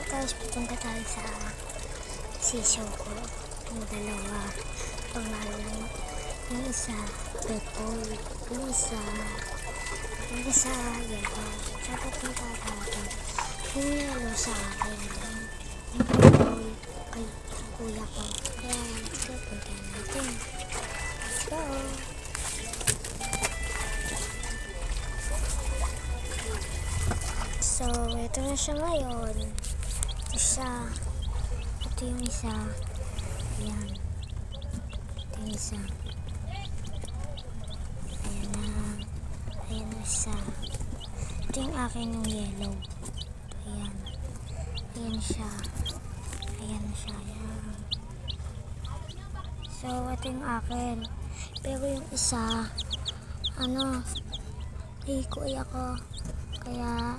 Tapos pupunta tayo sa seashore ko. Yung dalawa. Pangalan. Yung isa, purple. Yung isa, yellow. Sa pupunta tayo. Yung yellow sa akin. Yung purple kay kuya ko. Kaya, pupunta natin. Let's go! So, ito na siya ngayon. Ito siya. Ito yung isa. Ayan. Ito yung isa. Ayan na. Ayan na siya. Ito yung akin yung yellow. Ayan. Ayan siya. Ayan na siya. Ayan. So, ito yung akin. Pero yung isa, ay kuya ko. Kaya,